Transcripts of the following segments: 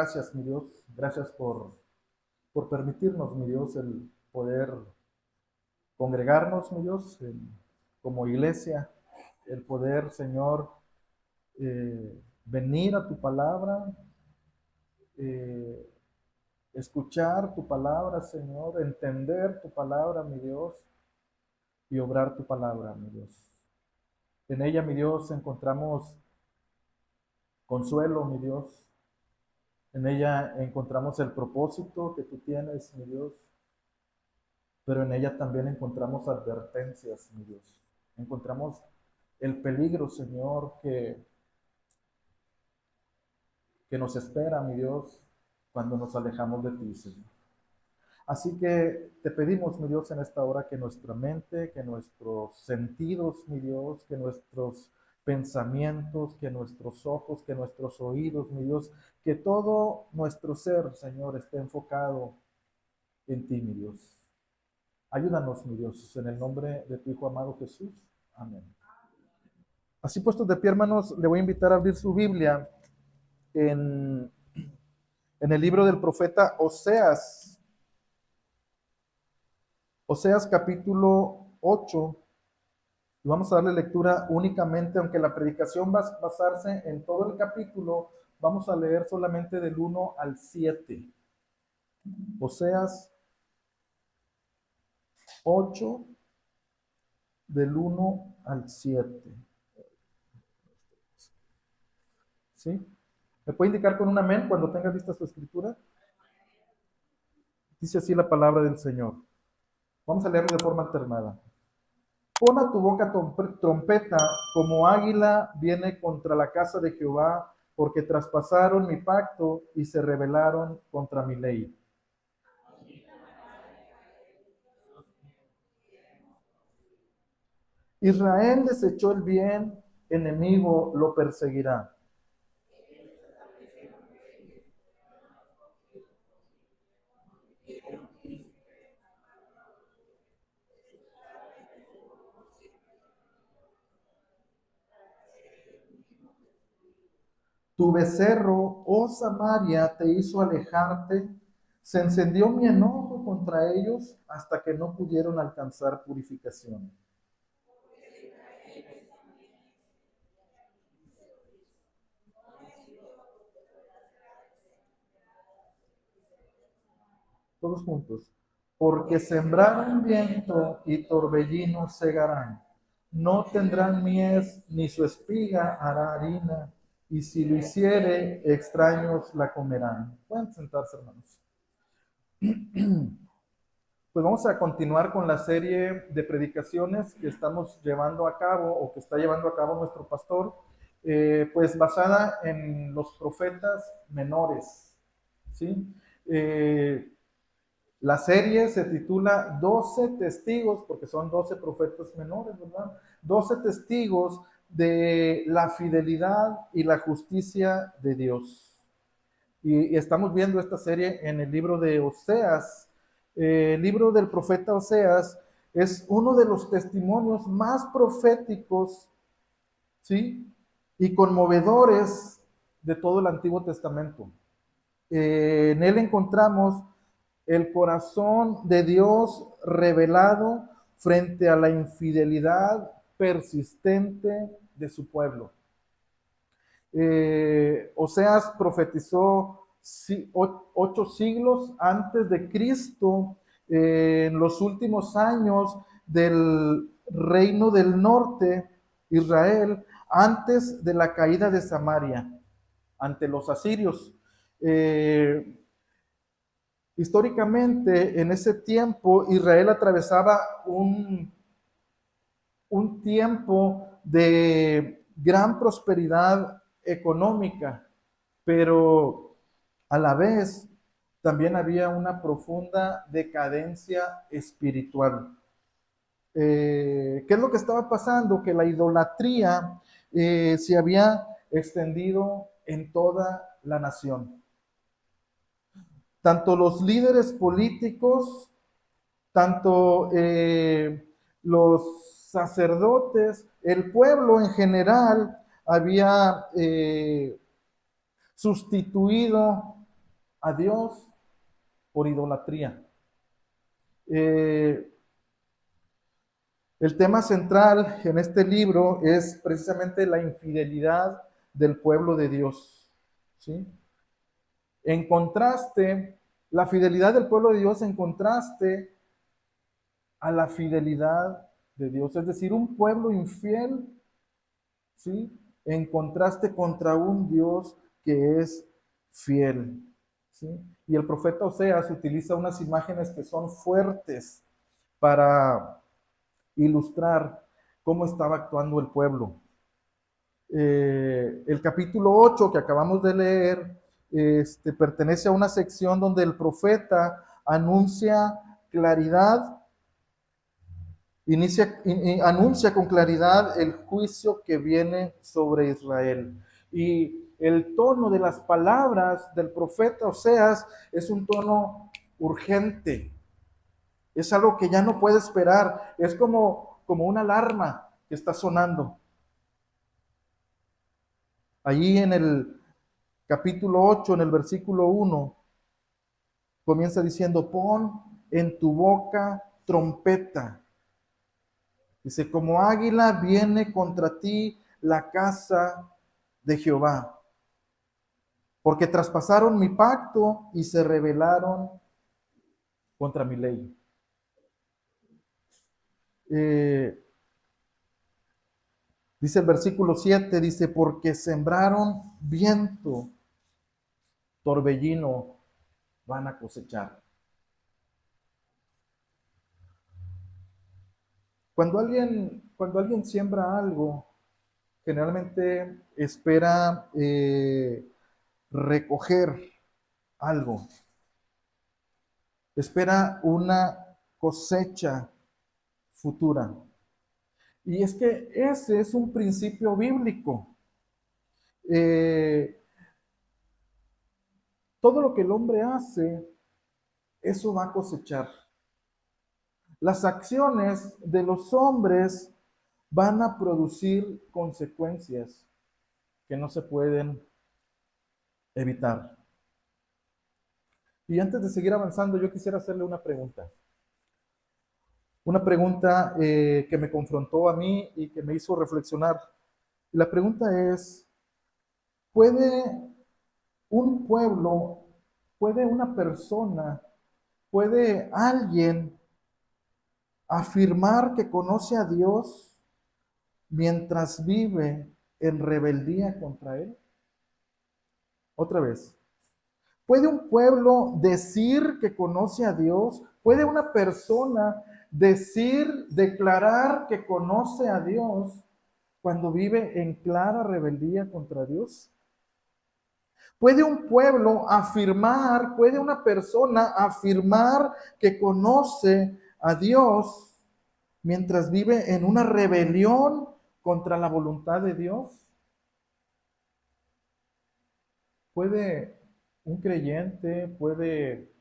gracias, mi Dios. Gracias por permitirnos, mi Dios, el poder congregarnos, mi Dios, como iglesia, el poder, Señor, venir a tu palabra, eh, escuchar tu palabra, Señor, entender tu palabra, mi Dios, y obrar tu palabra, mi Dios. En ella, mi Dios, encontramos consuelo, mi Dios. En ella encontramos el propósito que tú tienes, mi Dios. Pero en ella también encontramos advertencias, mi Dios. Encontramos el peligro, Señor, que nos espera, mi Dios, cuando nos alejamos de ti, Señor. Así que te pedimos, mi Dios, en esta hora que nuestra mente, que nuestros sentidos, mi Dios, que nuestros pensamientos, que nuestros ojos, que nuestros oídos, mi Dios, que todo nuestro ser, Señor, esté enfocado en ti, mi Dios. Ayúdanos, mi Dios, en el nombre de tu Hijo amado Jesús. Amén. Así puestos de pie, hermanos, le voy a invitar a abrir su Biblia en, en el libro del profeta Oseas. Oseas capítulo 8. Y vamos a darle lectura únicamente, aunque la predicación va a basarse en todo el capítulo, vamos a leer solamente del 1 al 7. Oseas 8, del 1 al 7. ¿Sí? ¿Me puede indicar con un amén cuando tenga lista su escritura? Dice así la palabra del Señor. Vamos a leerlo de forma alternada. Pon a tu boca trompeta, como águila viene contra la casa de Jehová, porque traspasaron mi pacto y se rebelaron contra mi ley. Israel desechó el bien, enemigo lo perseguirá. Tu becerro, oh Samaria, te hizo alejarte. Se encendió mi enojo contra ellos hasta que no pudieron alcanzar purificación. Todos juntos. Porque sembraron viento y torbellino segarán. No tendrán mies, ni su espiga hará harina, y si lo hiciere, extraños la comerán. Pueden sentarse, hermanos. Pues vamos a continuar con la serie de predicaciones que estamos llevando a cabo o que está llevando a cabo nuestro pastor, pues basada en los profetas menores, ¿sí? La serie se titula 12 testigos, porque son 12 profetas menores, ¿verdad? 12 testigos de la fidelidad y la justicia de Dios. Y estamos viendo esta serie en el libro de Oseas. El libro del profeta Oseas es uno de los testimonios más proféticos, ¿sí? Y conmovedores de todo el Antiguo Testamento. En él encontramos el corazón de Dios revelado frente a la infidelidad persistente de su pueblo. Oseas profetizó 8 siglos antes de Cristo, en los últimos años del reino del norte, Israel, antes de la caída de Samaria, ante los asirios. Históricamente, en ese tiempo, Israel atravesaba un tiempo de gran prosperidad económica, pero a la vez también había una profunda decadencia espiritual. ¿Qué es lo que estaba pasando? Que la idolatría se había extendido en toda la nación. Tanto los líderes políticos, tanto los sacerdotes, el pueblo en general había sustituido a Dios por idolatría. El tema central en este libro es precisamente la infidelidad del pueblo de Dios, ¿sí? En contraste, la fidelidad del pueblo de Dios en contraste a la fidelidad de Dios, es decir, un pueblo infiel, ¿sí? En contraste contra un Dios que es fiel, ¿sí? Y el profeta Oseas utiliza unas imágenes que son fuertes para ilustrar cómo estaba actuando el pueblo. El capítulo 8 que acabamos de leer pertenece a una sección donde el profeta anuncia claridad, anuncia con claridad el juicio que viene sobre Israel. Y el tono de las palabras del profeta Oseas es un tono urgente, es algo que ya no puede esperar, es como una alarma que está sonando. Allí en el capítulo 8, en el versículo 1, comienza diciendo, pon en tu boca trompeta. Dice, como águila viene contra ti la casa de Jehová, porque traspasaron mi pacto y se rebelaron contra mi ley. Dice el versículo 7, dice, porque sembraron viento, torbellino van a cosechar. Cuando alguien siembra algo, generalmente espera recoger algo, espera una cosecha futura. Y es que ese es un principio bíblico. Eh, todo lo que el hombre hace, eso va a cosechar. Las acciones de los hombres van a producir consecuencias que no se pueden evitar. Y antes de seguir avanzando, yo quisiera hacerle una pregunta. Una pregunta que me confrontó a mí y que me hizo reflexionar. La pregunta es, ¿puede un pueblo, puede una persona, puede alguien afirmar que conoce a Dios mientras vive en rebeldía contra Él? Otra vez. ¿Puede un pueblo decir que conoce a Dios? ¿Puede una persona declarar que conoce a Dios cuando vive en clara rebeldía contra Dios? ¿Puede un pueblo afirmar, puede una persona afirmar que conoce a Dios mientras vive en una rebelión contra la voluntad de Dios? ¿Puede un creyente, puede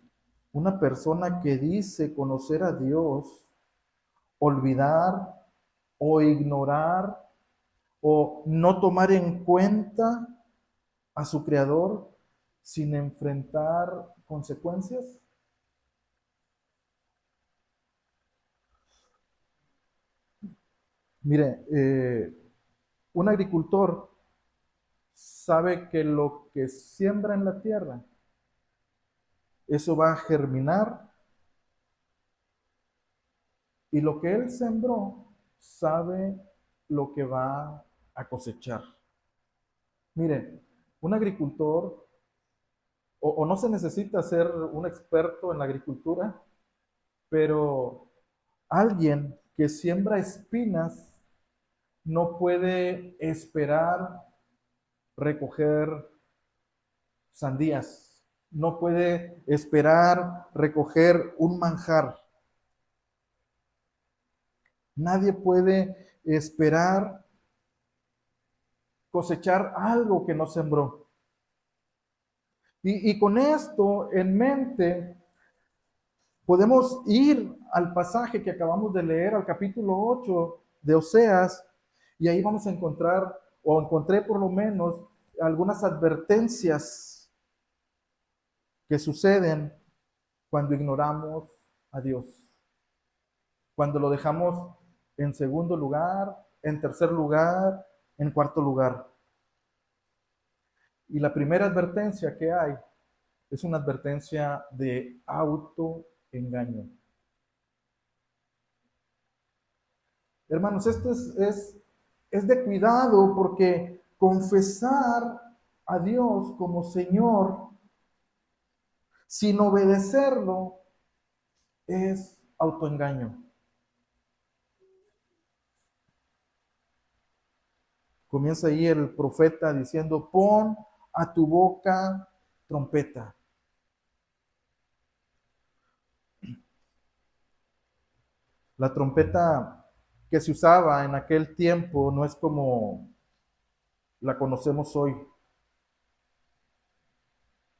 una persona que dice conocer a Dios olvidar o ignorar o no tomar en cuenta a su Creador sin enfrentar consecuencias? Mire, un agricultor sabe que lo que siembra en la tierra, eso va a germinar, y lo que él sembró sabe lo que va a cosechar. Mire, un agricultor, o no se necesita ser un experto en la agricultura, pero alguien que siembra espinas no puede esperar recoger sandías, no puede esperar recoger un manjar. Nadie puede esperar cosechar algo que no sembró. Y con esto en mente, podemos ir al pasaje que acabamos de leer, al capítulo 8 de Oseas, y ahí vamos a encontrar, o encontré por lo menos, algunas advertencias que suceden cuando ignoramos a Dios, cuando lo dejamos en segundo lugar, en tercer lugar, en cuarto lugar. Y la primera advertencia que hay es una advertencia de autoengaño. Hermanos, esto es de cuidado, porque confesar a Dios como Señor sin obedecerlo es autoengaño. Comienza ahí el profeta diciendo: pon a tu boca trompeta. La trompeta que se usaba en aquel tiempo no es como la conocemos hoy.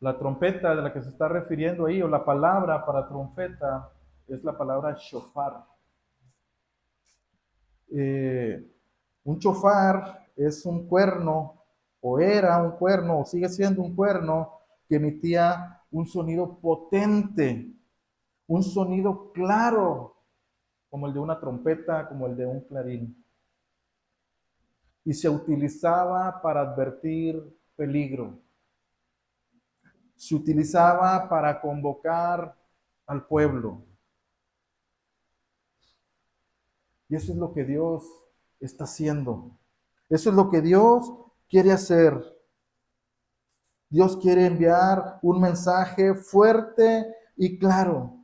La trompeta de la que se está refiriendo ahí, o la palabra para trompeta, es la palabra shofar. Un shofar es un cuerno, o era un cuerno, o sigue siendo un cuerno, que emitía un sonido potente, un sonido claro, como el de una trompeta, como el de un clarín. Y se utilizaba para advertir peligro. Se utilizaba para convocar al pueblo. Y eso es lo que Dios está haciendo. Eso es lo que Dios quiere hacer. Dios quiere enviar un mensaje fuerte y claro,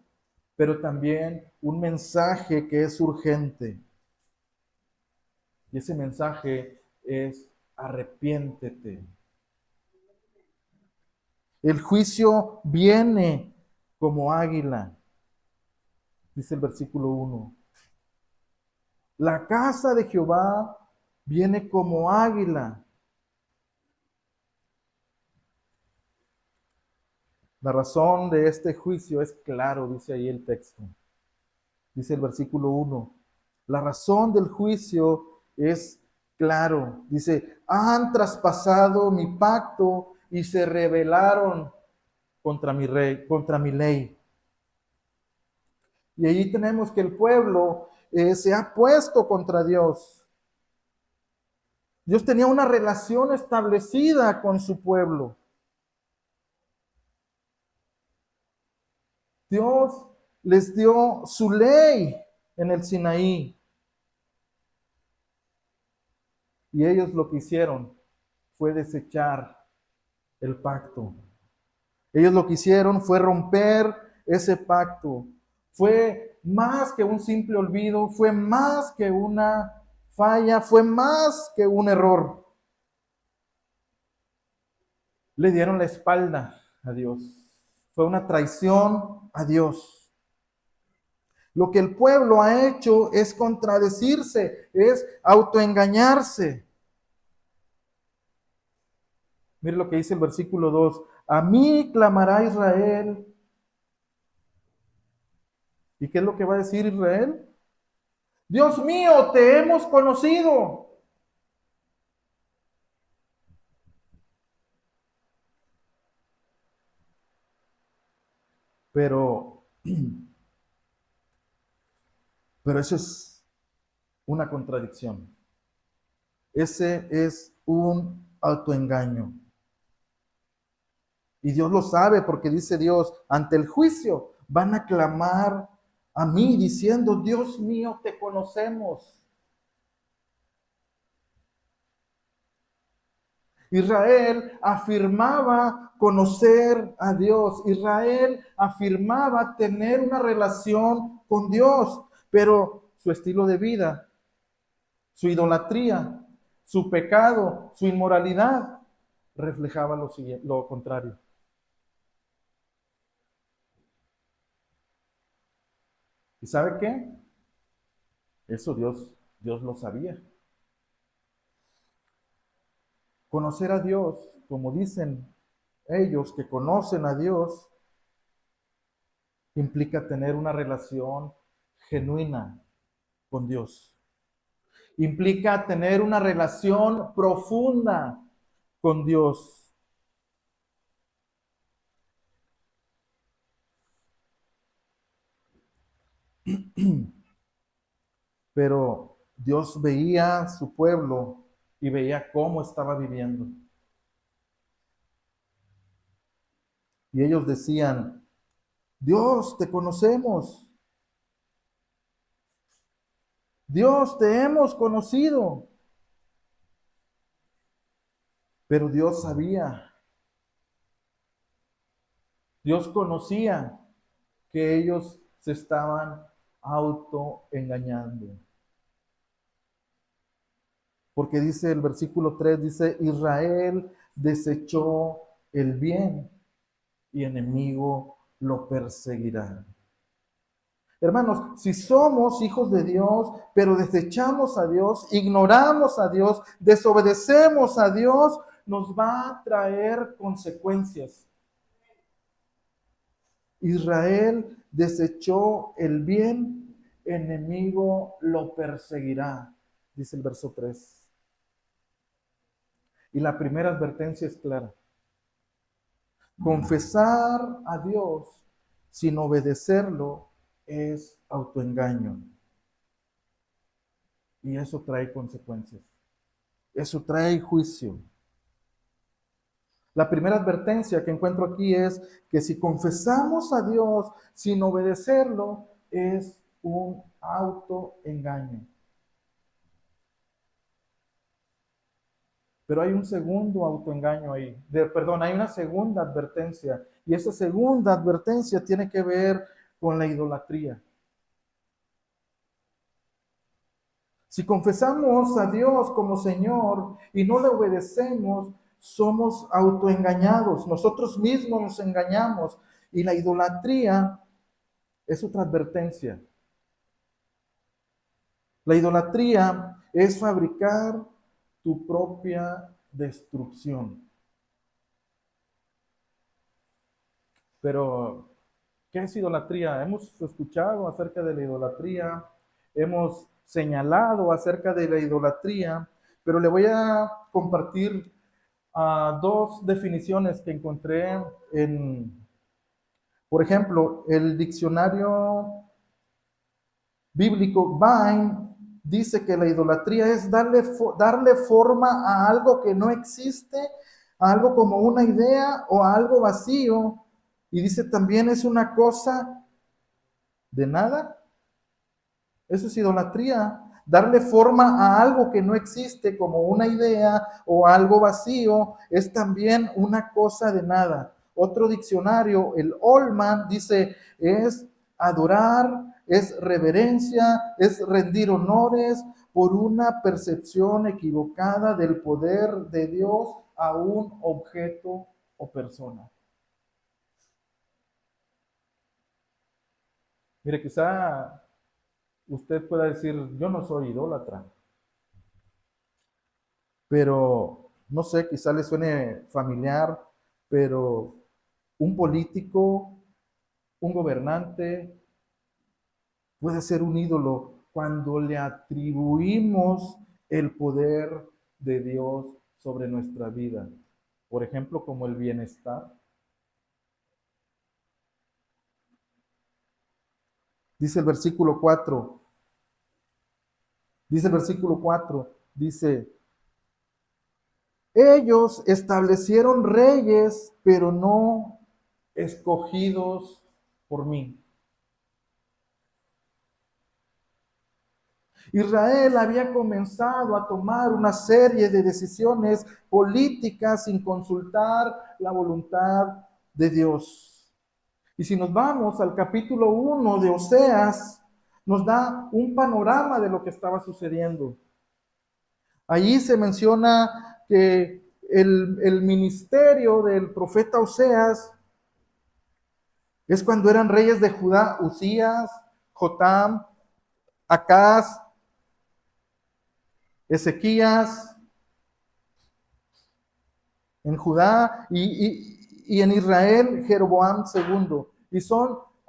pero también un mensaje que es urgente. Y ese mensaje es: arrepiéntete. El juicio viene como águila, dice el versículo 1. La casa de Jehová viene como águila. La razón de este juicio es claro, dice ahí el texto. Dice el versículo 1. La razón del juicio es claro. Dice: han traspasado mi pacto y se rebelaron contra mi rey, contra mi ley. Y ahí tenemos que el pueblo se ha puesto contra Dios. Dios tenía una relación establecida con su pueblo. Dios les dio su ley en el Sinaí. Y ellos lo que hicieron fue desechar el pacto. Ellos lo que hicieron fue romper ese pacto. Fue más que un simple olvido, fue más que una falla, fue más que un error. Le dieron la espalda a Dios. Fue una traición a Dios. Lo que el pueblo ha hecho es contradecirse, es autoengañarse. Mire lo que dice el versículo 2. A mí clamará Israel. ¿Y qué es lo que va a decir Israel? Dios mío, te hemos conocido. Pero, pero eso es una contradicción. Ese es un autoengaño. Y Dios lo sabe, porque dice Dios: ante el juicio van a clamar a mí diciendo: Dios mío, te conocemos. Israel afirmaba conocer a Dios. Israel afirmaba tener una relación con Dios, pero su estilo de vida, su idolatría, su pecado, su inmoralidad reflejaba lo contrario. ¿Y sabe qué? Eso Dios lo sabía. Conocer a Dios, como dicen ellos que conocen a Dios, implica tener una relación genuina con Dios. Implica tener una relación profunda con Dios. Pero Dios veía a su pueblo y veía cómo estaba viviendo. Y ellos decían, Dios, te conocemos. Dios, te hemos conocido. Pero Dios sabía, Dios conocía que ellos se estaban autoengañando. Porque dice el versículo 3, dice, Israel desechó el bien y enemigo lo perseguirá. Hermanos, si somos hijos de Dios, pero desechamos a Dios, ignoramos a Dios, desobedecemos a Dios, nos va a traer consecuencias. Israel desechó el bien, enemigo lo perseguirá, dice el verso 3. Y la primera advertencia es clara. Confesar a Dios sin obedecerlo es autoengaño. Y eso trae consecuencias. Eso trae juicio. La primera advertencia que encuentro aquí es que si confesamos a Dios sin obedecerlo, es un autoengaño. Pero hay un segundo autoengaño ahí. Hay una segunda advertencia. Y esa segunda advertencia tiene que ver con la idolatría. Si confesamos a Dios como Señor y no le obedecemos, somos autoengañados. Nosotros mismos nos engañamos. Y la idolatría es otra advertencia. La idolatría es fabricar tu propia destrucción. Pero, ¿qué es idolatría? Hemos escuchado acerca de la idolatría, hemos señalado acerca de la idolatría, pero le voy a compartir dos definiciones que encontré por ejemplo, el diccionario bíblico Vine dice que la idolatría es darle forma a algo que no existe, a algo como una idea o a algo vacío. Y dice también es una cosa de nada. Eso es idolatría. Darle forma a algo que no existe como una idea o algo vacío es también una cosa de nada. Otro diccionario, el Allman, dice es adorar, es reverencia, es rendir honores por una percepción equivocada del poder de Dios a un objeto o persona. Mire, quizá usted pueda decir, yo no soy idólatra, pero no sé, quizá le suene familiar, pero un político, un gobernante puede ser un ídolo cuando le atribuimos el poder de Dios sobre nuestra vida. Por ejemplo, como el bienestar. Dice el versículo 4, dice, ellos establecieron reyes, pero no escogidos por mí. Israel había comenzado a tomar una serie de decisiones políticas sin consultar la voluntad de Dios. Y si nos vamos al capítulo 1 de Oseas, nos da un panorama de lo que estaba sucediendo. Allí se menciona que el ministerio del profeta Oseas es cuando eran reyes de Judá, Usías, Jotam, Acaz, Ezequías, en Judá y en Israel, Jeroboam II. Y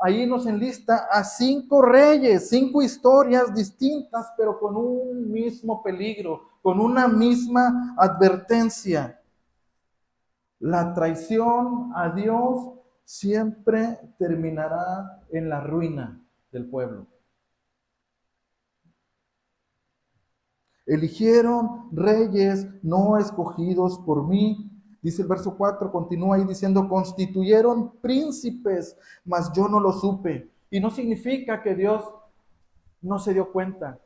ahí nos enlista a 5 reyes, 5 historias distintas, pero con un mismo peligro, con una misma advertencia. La traición a Dios siempre terminará en la ruina del pueblo. Eligieron reyes no escogidos por mí. Dice el verso 4, continúa ahí diciendo, constituyeron príncipes, mas yo no lo supe. Y no significa que Dios no se dio cuenta.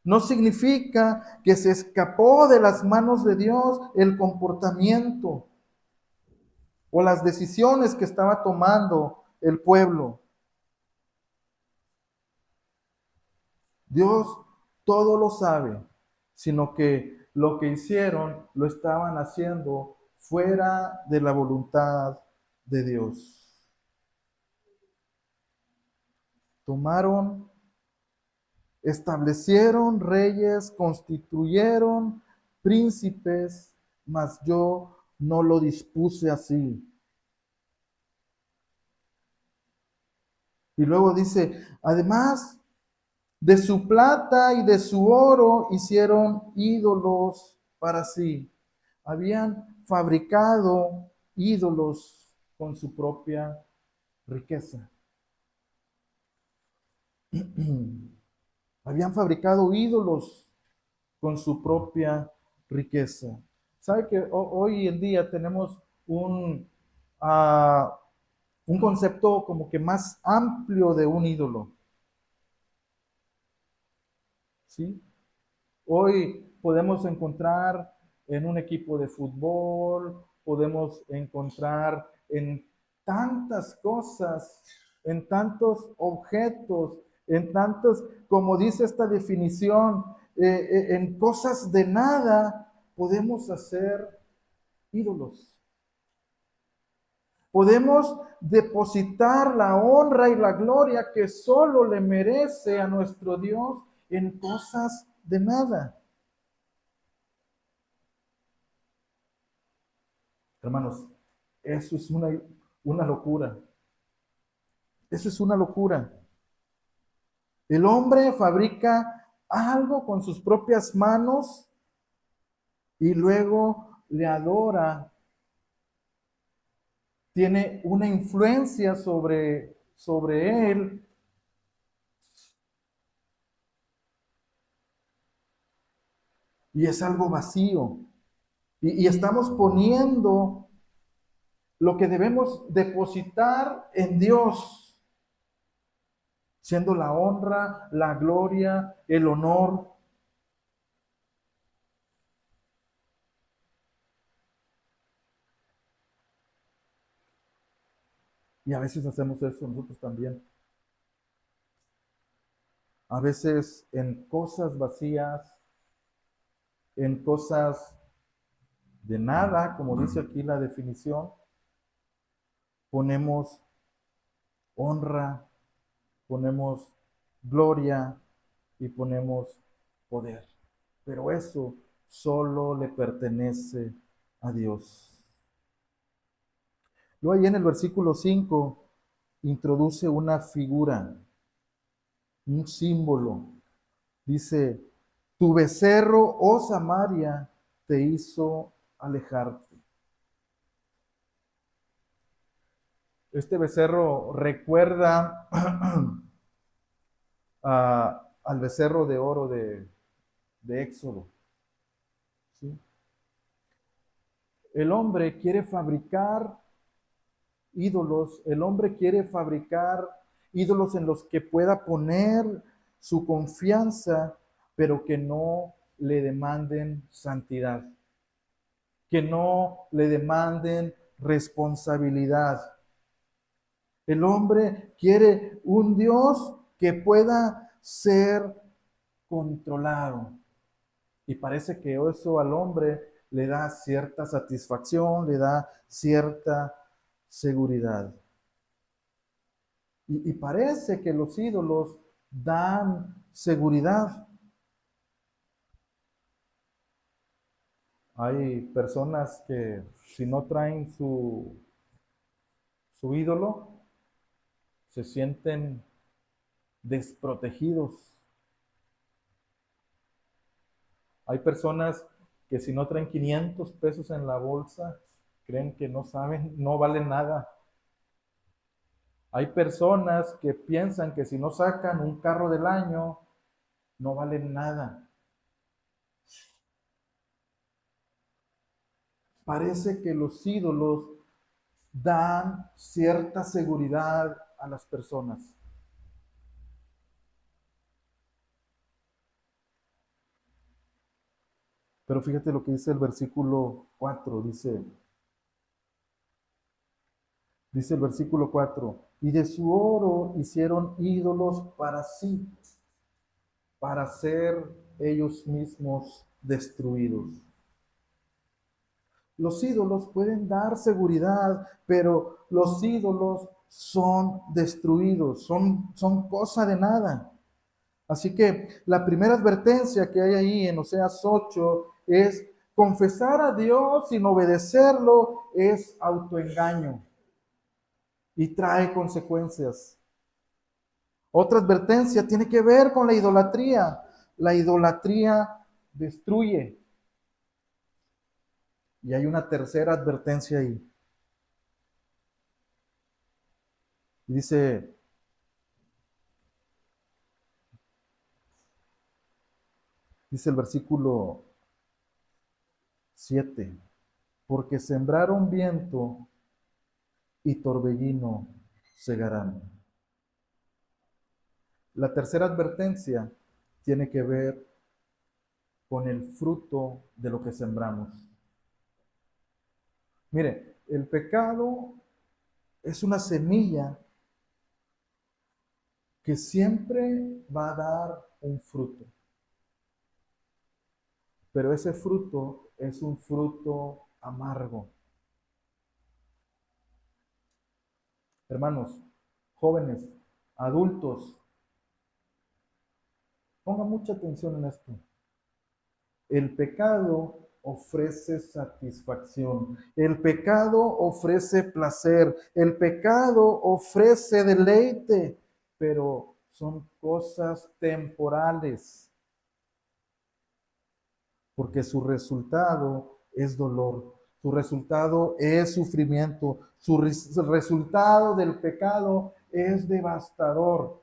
No significa que se escapó de las manos de Dios el comportamiento o las decisiones que estaba tomando el pueblo. Dios todo lo sabe, sino que lo que hicieron lo estaban haciendo fuera de la voluntad de Dios. Tomaron, establecieron reyes, constituyeron príncipes, mas yo no lo dispuse así. Y luego dice, además de su plata y de su oro hicieron ídolos para sí. Habían fabricado ídolos con su propia riqueza. Habían fabricado ídolos con su propia riqueza. ¿Sabe que hoy en día tenemos uh, un concepto como que más amplio de un ídolo? ¿Sí? Hoy podemos encontrar en un equipo de fútbol, podemos encontrar en tantas cosas, en tantos objetos, en tantos, como dice esta definición, en cosas de nada podemos hacer ídolos. Podemos depositar la honra y la gloria que solo le merece a nuestro Dios en cosas de nada. Hermanos, eso es una locura. Eso es una locura. El hombre fabrica algo con sus propias manos y luego le adora. Tiene una influencia sobre él. Y es algo vacío. Y estamos poniendo lo que debemos depositar en Dios, siendo la honra, la gloria, el honor. Y a veces hacemos eso nosotros también. A veces en cosas vacías, en cosas de nada, como dice aquí la definición, ponemos honra, ponemos gloria y ponemos poder. Pero eso solo le pertenece a Dios. Luego ahí en el versículo 5 introduce una figura, un símbolo. Dice, tu becerro, oh Samaria, te hizo alejarte. Este becerro recuerda al becerro de oro de Éxodo. ¿Sí? El hombre quiere fabricar ídolos, el hombre quiere fabricar ídolos en los que pueda poner su confianza, pero que no le demanden santidad, que no le demanden responsabilidad. El hombre quiere un Dios que pueda ser controlado. Y parece que eso al hombre le da cierta satisfacción, le da cierta seguridad. Y parece que los ídolos dan seguridad. Hay personas que si no traen su ídolo, se sienten desprotegidos. Hay personas que si no traen 500 pesos en la bolsa, creen que no saben, no valen nada. Hay personas que piensan que si no sacan un carro del año, no valen nada. Parece que los ídolos dan cierta seguridad a las personas. Pero fíjate lo que dice el versículo 4, dice el versículo 4, y de su oro hicieron ídolos para sí, para ser ellos mismos destruidos. Los ídolos pueden dar seguridad, pero los ídolos son destruidos, son cosa de nada. Así que la primera advertencia que hay ahí en Oseas 8 es confesar a Dios sin obedecerlo es autoengaño y trae consecuencias. Otra advertencia tiene que ver con la idolatría. La idolatría destruye. Y hay una tercera advertencia ahí. Dice, dice el versículo 7, porque sembraron viento y torbellino segarán. La tercera advertencia tiene que ver con el fruto de lo que sembramos. Mire, el pecado es una semilla que siempre va a dar un fruto. Pero ese fruto es un fruto amargo. Hermanos, jóvenes, adultos, pongan mucha atención en esto. El pecado ofrece satisfacción, el pecado ofrece placer, el pecado ofrece deleite, pero son cosas temporales, porque su resultado es dolor, su resultado es sufrimiento, su resultado del pecado es devastador.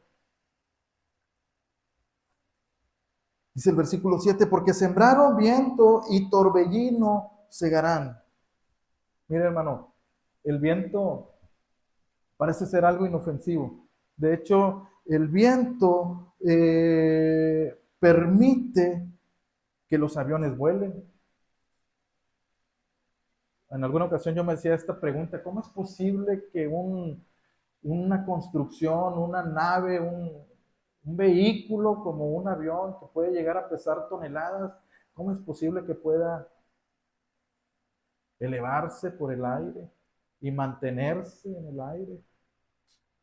Dice el versículo 7, porque sembraron viento y torbellino segarán. Mire, hermano, el viento parece ser algo inofensivo. De hecho, el viento permite que los aviones vuelen. En alguna ocasión yo me hacía esta pregunta, ¿cómo es posible que una construcción, una nave, un vehículo como un avión que puede llegar a pesar toneladas, cómo es posible que pueda elevarse por el aire y mantenerse en el aire?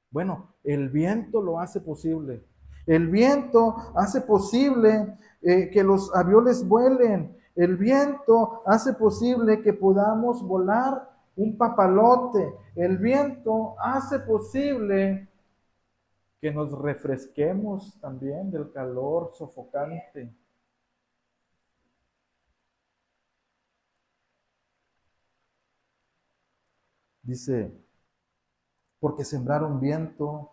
Bueno, el viento lo hace posible. El viento hace posible que los aviones vuelen. El viento hace posible que podamos volar un papalote. El viento hace posible que nos refresquemos también del calor sofocante. Dice, porque sembraron viento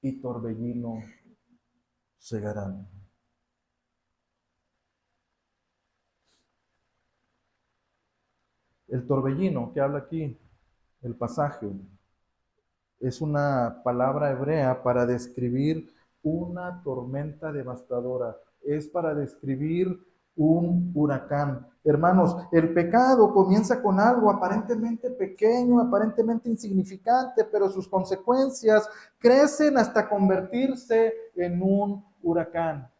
y torbellino segarán. El torbellino que habla aquí, el pasaje, es una palabra hebrea para describir una tormenta devastadora. Es para describir un huracán. Hermanos, el pecado comienza con algo aparentemente pequeño, aparentemente insignificante, pero sus consecuencias crecen hasta convertirse en un huracán.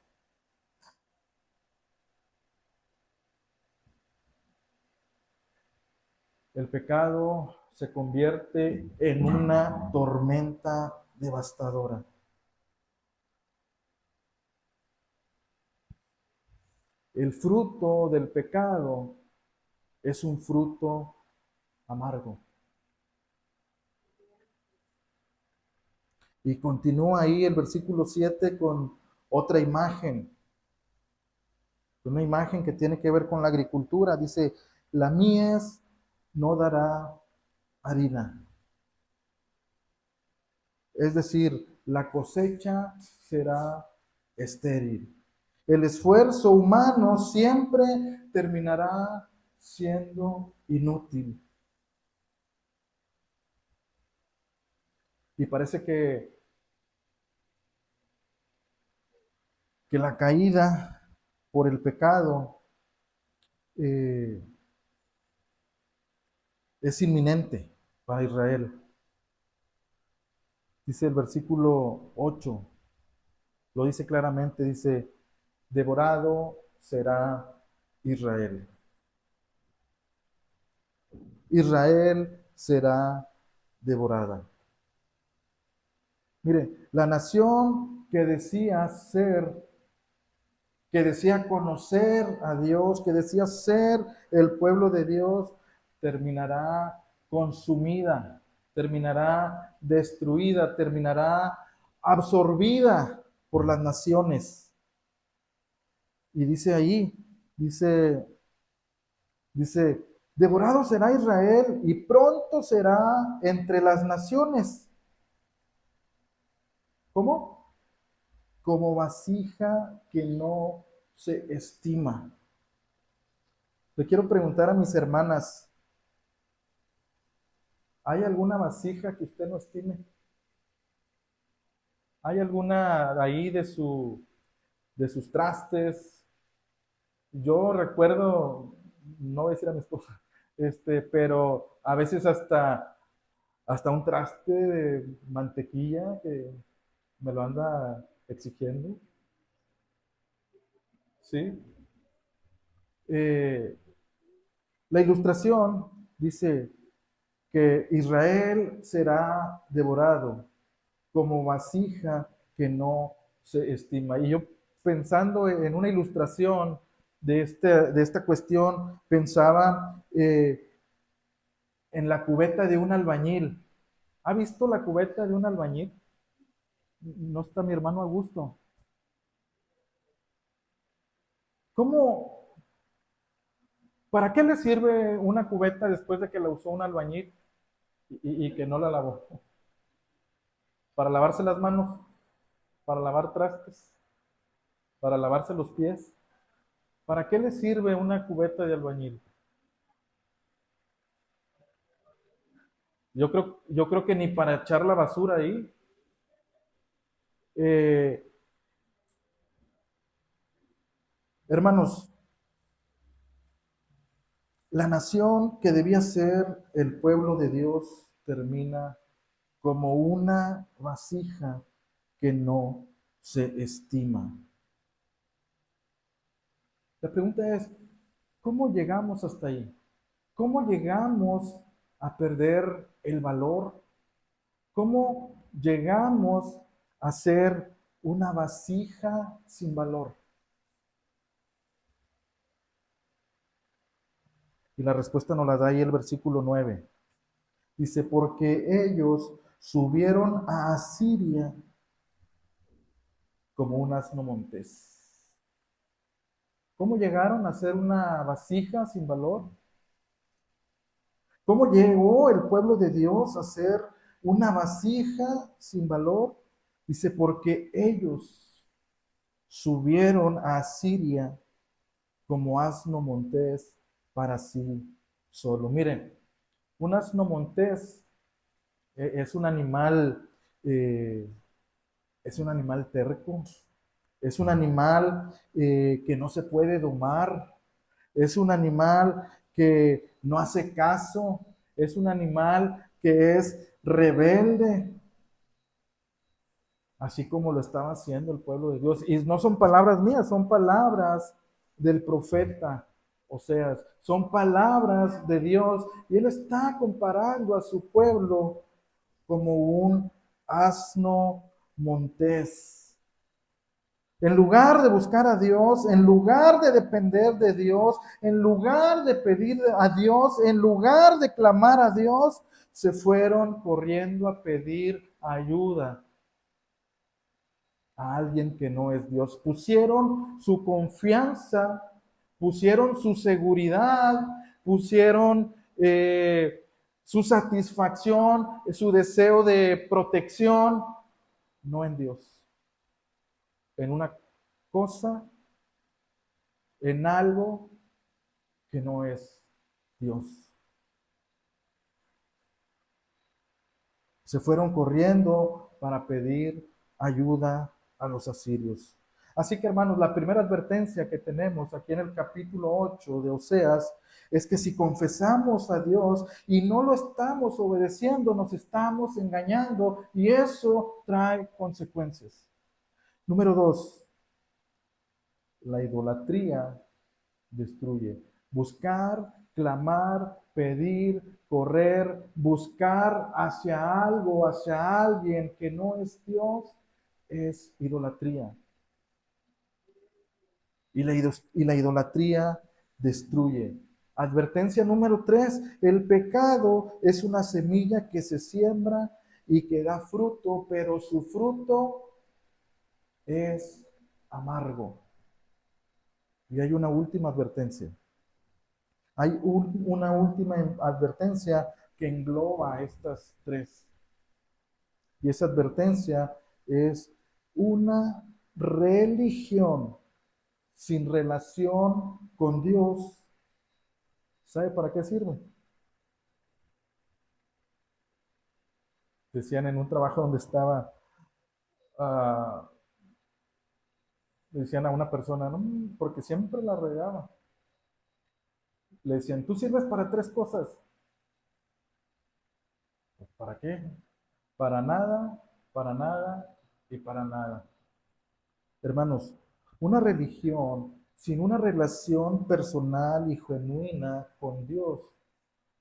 El pecado se convierte en una tormenta devastadora. El fruto del pecado es un fruto amargo. Y continúa ahí el versículo 7 con otra imagen, una imagen que tiene que ver con la agricultura. Dice, la mies no dará harina. Es decir, la cosecha será estéril. El esfuerzo humano siempre terminará siendo inútil. Y parece que la caída por el pecado eh, es inminente para Israel. Dice el versículo 8, lo dice claramente, dice, devorado será Israel. Israel será devorada. Mire, la nación que decía ser, que decía conocer a Dios, que decía ser el pueblo de Dios, terminará consumida, terminará destruida, terminará absorbida por las naciones. Y dice ahí, dice, devorado será Israel y pronto será entre las naciones. ¿Cómo? Como vasija que no se estima. Le quiero preguntar a mis hermanas, ¿hay alguna vasija que usted no estime? ¿Hay alguna ahí de sus trastes? Yo recuerdo, no voy a decir a mi esposa, pero a veces hasta un traste de mantequilla que me lo anda exigiendo, ¿sí? Eh, la ilustración dice que Israel será devorado como vasija que no se estima. Y yo pensando en una ilustración de esta cuestión, pensaba en la cubeta de un albañil. ¿Ha visto la cubeta de un albañil? No está mi hermano Augusto. ¿Cómo, para qué le sirve una cubeta después de que la usó un albañil y que no la lavó? ¿Para lavarse las manos? ¿Para lavar trastes? ¿Para lavarse los pies? ¿Para qué le sirve una cubeta de albañil? Yo creo que ni para echar la basura ahí. Eh, Hermanos, la nación que debía ser el pueblo de Dios termina como una vasija que no se estima. La pregunta es, ¿cómo llegamos hasta ahí? ¿Cómo llegamos a perder el valor? ¿Cómo llegamos a ser una vasija sin valor? Y la respuesta nos la da ahí el versículo 9. Dice, porque ellos subieron a Asiria como un asno montés. ¿Cómo llegaron a ser una vasija sin valor? ¿Cómo llegó el pueblo de Dios a ser una vasija sin valor? Dice, porque ellos subieron a Asiria como asno montés para sí solo. Miren, un asno montés es un animal, eh, es un animal terco, es un animal que no se puede domar, es un animal que no hace caso, es un animal que es rebelde, así como lo estaba haciendo el pueblo de Dios. Y no son palabras mías, son palabras del profeta Oseas, son palabras de Dios. Y él está comparando a su pueblo como un asno montés. En lugar de buscar a Dios, en lugar de depender de Dios, en lugar de pedir a Dios, en lugar de clamar a Dios, se fueron corriendo a pedir ayuda a alguien que no es Dios. Pusieron su confianza, pusieron su seguridad, pusieron su satisfacción, su deseo de protección, no en Dios, en una cosa en algo que no es Dios. Se fueron corriendo para pedir ayuda a los asirios. Así que hermanos, la primera advertencia que tenemos aquí en el capítulo 8 de Oseas es que si confesamos a Dios y no lo estamos obedeciendo, nos estamos engañando y eso trae consecuencias. Número 2, la idolatría destruye. Buscar, clamar, pedir, correr, buscar hacia algo, hacia alguien que no es Dios, es idolatría. Y la idolatría destruye. Advertencia número 3, el pecado es una semilla que se siembra y que da fruto, pero su fruto es amargo. Y hay una última advertencia. Hay una última advertencia que engloba estas tres. Y esa advertencia es una religión sin relación con Dios. ¿Sabe para qué sirve? Decían en un trabajo donde estaba, uh, decían a una persona, no, porque siempre la regaba. Le decían, tú sirves para tres cosas. Pues, ¿para qué? Para nada y para nada. Hermanos, una religión sin una relación personal y genuina con Dios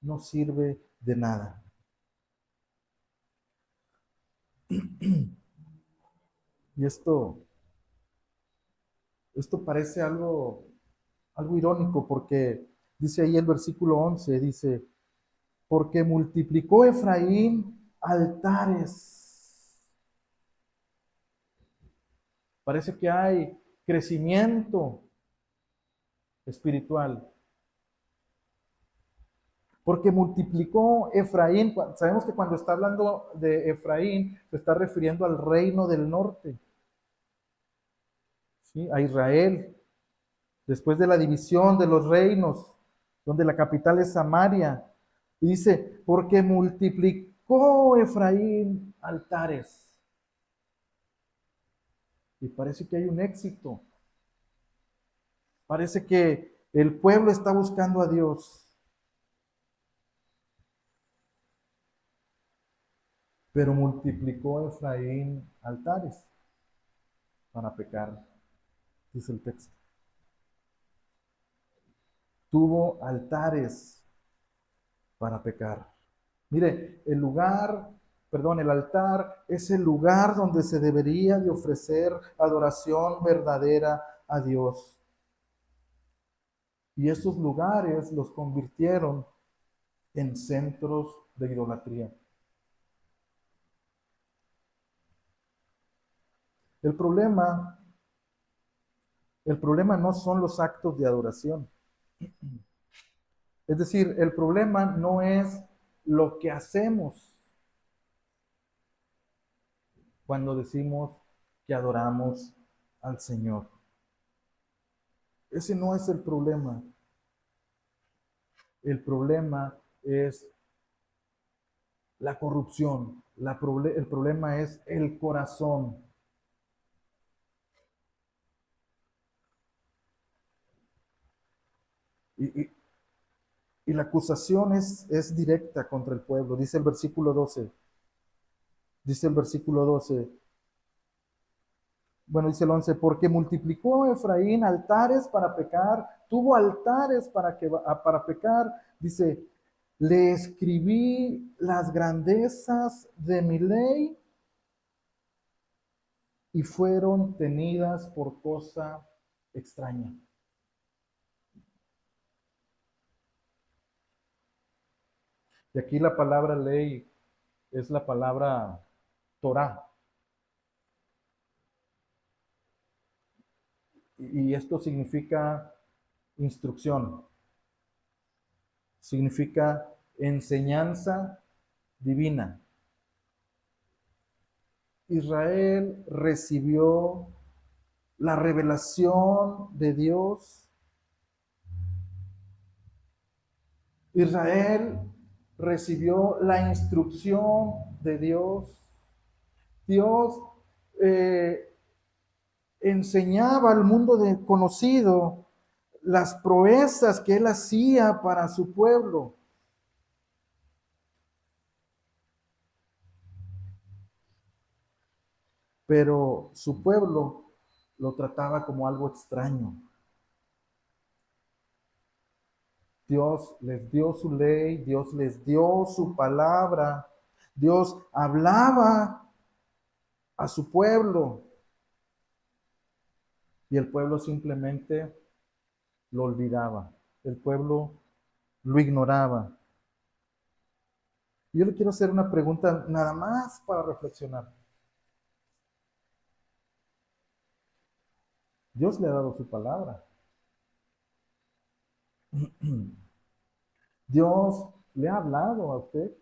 no sirve de nada. Y esto parece algo irónico porque dice ahí el versículo 11, dice, porque multiplicó Efraín altares. Parece que hay crecimiento espiritual. Porque multiplicó Efraín. Sabemos que cuando está hablando de Efraín, se está refiriendo al reino del norte, ¿sí? A Israel. Después de la división de los reinos, donde la capital es Samaria. Y dice, porque multiplicó Efraín altares. Y parece que hay un éxito. Parece que el pueblo está buscando a Dios. Pero multiplicó Efraín altares para pecar, dice el texto. Tuvo altares para pecar. Mire, el altar es el lugar donde se debería de ofrecer adoración verdadera a Dios. Y esos lugares los convirtieron en centros de idolatría. El problema, el problema no son los actos de adoración. Es decir, el problema no es lo que hacemos cuando decimos que adoramos al Señor. Ese no es el problema. El problema es la corrupción. El problema es el corazón. Y, y la acusación es directa contra el pueblo. Dice el versículo 12. Dice el versículo 12. Bueno, dice el 11, porque multiplicó Efraín altares para pecar, tuvo altares para pecar. Dice, le escribí las grandezas de mi ley y fueron tenidas por cosa extraña. Y aquí la palabra ley es la palabra Torah. Y esto significa instrucción, significa enseñanza divina. Israel recibió la revelación de Dios. Israel recibió la instrucción de Dios. Dios enseñaba al mundo conocido las proezas que él hacía para su pueblo. Pero su pueblo lo trataba como algo extraño. Dios les dio su ley, Dios les dio su palabra, Dios hablaba a su pueblo y el pueblo simplemente lo olvidaba, el pueblo lo ignoraba. Yo le quiero hacer una pregunta nada más para reflexionar. Dios le ha dado su palabra. Dios le ha hablado a usted.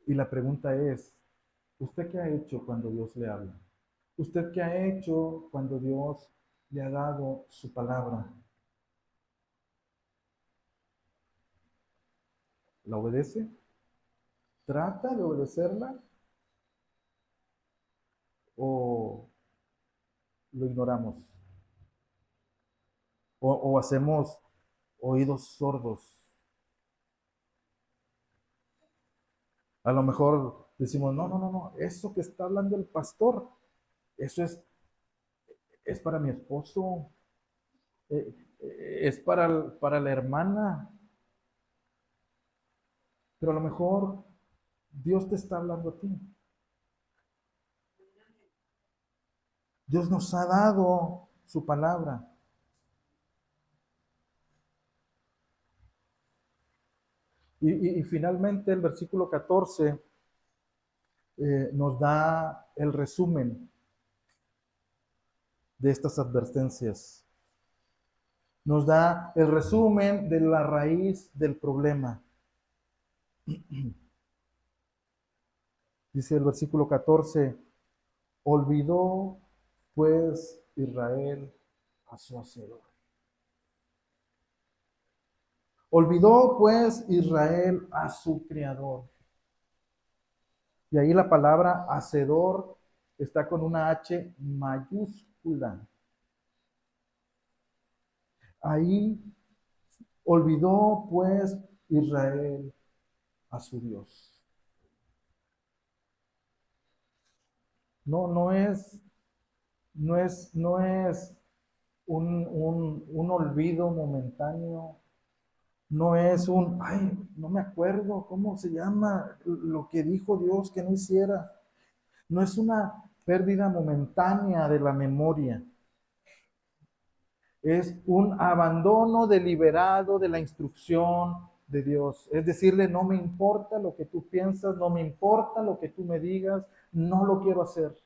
Y la pregunta es, ¿usted qué ha hecho cuando Dios le habla? ¿Usted qué ha hecho cuando Dios le ha dado su palabra? ¿La obedece? ¿Trata de obedecerla o lo ignoramos? ¿O hacemos oídos sordos? A lo mejor decimos, no, no, no, no, eso que está hablando el pastor, eso es para mi esposo, es para la hermana, pero a lo mejor Dios te está hablando a ti. Dios nos ha dado su palabra. Y finalmente el versículo 14 nos da el resumen de estas advertencias. Nos da el resumen de la raíz del problema. Dice el versículo 14, olvidó pues Israel a su hacedor. Olvidó pues Israel a su creador. Y ahí la palabra hacedor está con una H mayúscula. Ahí olvidó pues Israel a su Dios. No, no es un olvido momentáneo, no es ay, no me acuerdo cómo se llama lo que dijo Dios que no hiciera. No es una pérdida momentánea de la memoria. Es un abandono deliberado de la instrucción de Dios. Es decirle, no me importa lo que tú piensas, no me importa lo que tú me digas, no lo quiero hacer.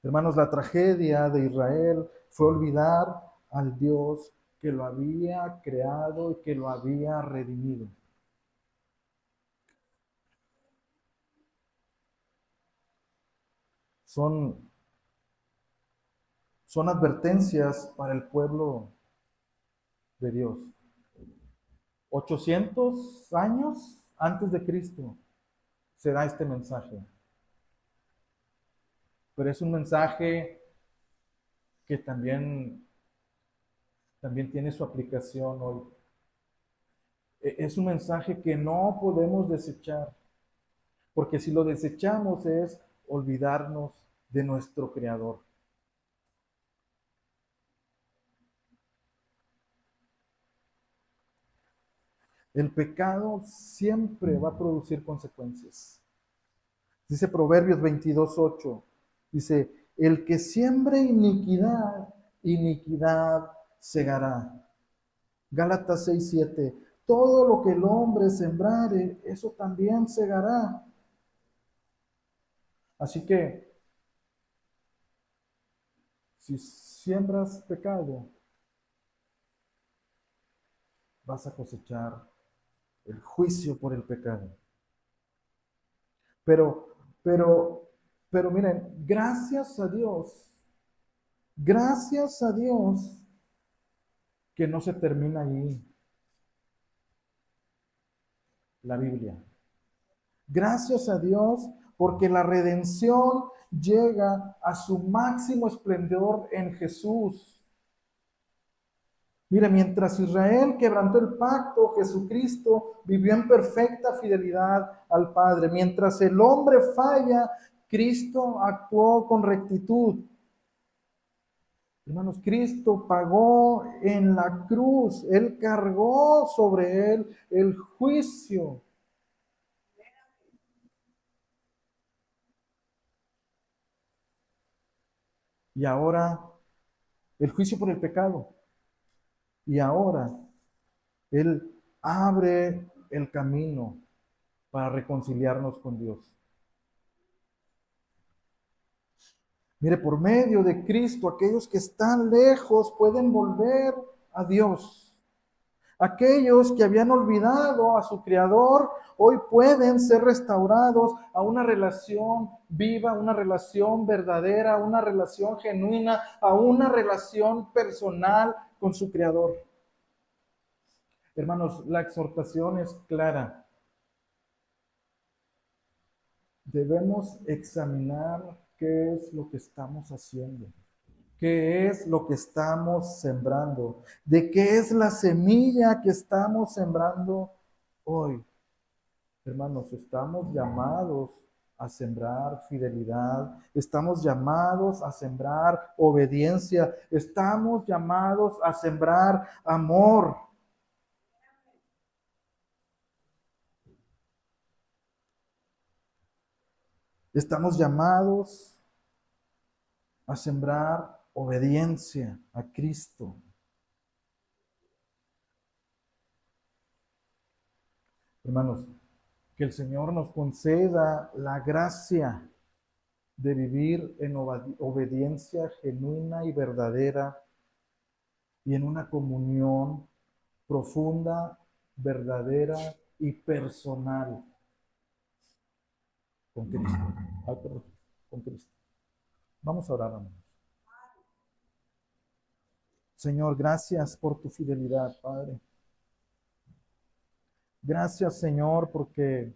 Hermanos, la tragedia de Israel fue olvidar al Dios que lo había creado y que lo había redimido. Son, son advertencias para el pueblo de Dios. 800 años antes de Cristo se da este mensaje. Pero es un mensaje que también tiene su aplicación hoy. Es un mensaje que no podemos desechar, porque si lo desechamos es olvidarnos de nuestro Creador. El pecado siempre va a producir consecuencias. Dice Proverbios 22:8, dice, el que siembre iniquidad, iniquidad segará. Gálatas 6:7, todo lo que el hombre sembrare, eso también segará. Así que, si siembras pecado, vas a cosechar el juicio por el pecado. Pero, pero, pero miren, gracias a Dios que no se termina ahí la Biblia. Gracias a Dios porque la redención llega a su máximo esplendor en Jesús. Mire, mientras Israel quebrantó el pacto, Jesucristo vivió en perfecta fidelidad al Padre. Mientras el hombre falla, Cristo actuó con rectitud. Hermanos, Cristo pagó en la cruz, Él cargó sobre Él el juicio. Y ahora, el juicio por el pecado. Y ahora, Él abre el camino para reconciliarnos con Dios. Mire, por medio de Cristo, aquellos que están lejos pueden volver a Dios. Aquellos que habían olvidado a su Creador, hoy pueden ser restaurados a una relación viva, una relación verdadera, una relación genuina, a una relación personal con su Creador. Hermanos, la exhortación es clara. Debemos examinar qué es lo que estamos haciendo. ¿Qué es lo que estamos sembrando? ¿De qué es la semilla que estamos sembrando hoy? Hermanos, estamos llamados a sembrar fidelidad, estamos llamados a sembrar obediencia, estamos llamados a sembrar amor. Estamos llamados a sembrar obediencia a Cristo. Hermanos, que el Señor nos conceda la gracia de vivir en obediencia genuina y verdadera y en una comunión profunda, verdadera y personal con Cristo. Con Cristo. Vamos a orar, hermanos. Señor, gracias por tu fidelidad, Padre. Gracias, Señor, porque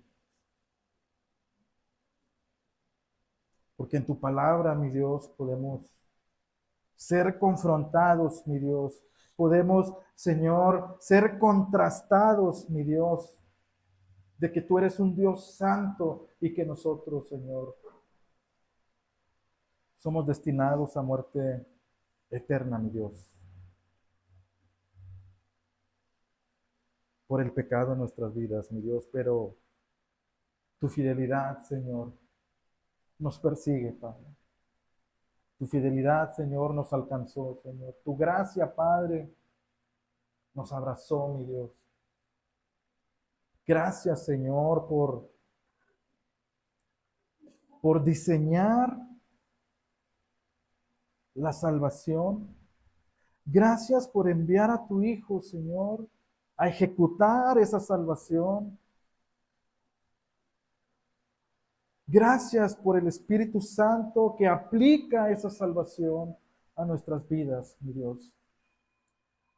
en tu palabra, mi Dios, podemos ser confrontados, mi Dios. Podemos, Señor, ser contrastados, mi Dios, de que tú eres un Dios santo y que nosotros, Señor, somos destinados a muerte eterna, mi Dios, por el pecado en nuestras vidas, mi Dios. Pero tu fidelidad, Señor, nos persigue, Padre. Tu fidelidad, Señor, nos alcanzó, Señor. Tu gracia, Padre, nos abrazó, mi Dios. Gracias, Señor, por diseñar la salvación. Gracias por enviar a tu Hijo, Señor, a ejecutar esa salvación. Gracias por el Espíritu Santo que aplica esa salvación a nuestras vidas, mi Dios.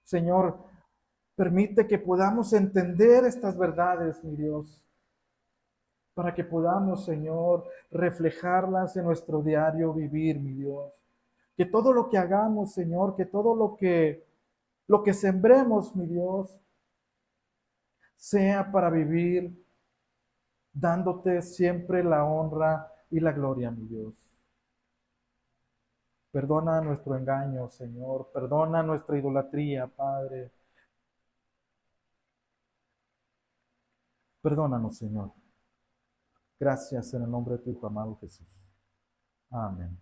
Señor, permite que podamos entender estas verdades, mi Dios, para que podamos, Señor, reflejarlas en nuestro diario vivir, mi Dios. Que todo lo que hagamos, Señor, que todo lo que sembremos, mi Dios, sea para vivir dándote siempre la honra y la gloria, mi Dios. Perdona nuestro engaño, Señor. Perdona nuestra idolatría, Padre. Perdónanos, Señor. Gracias en el nombre de tu Hijo amado Jesús. Amén.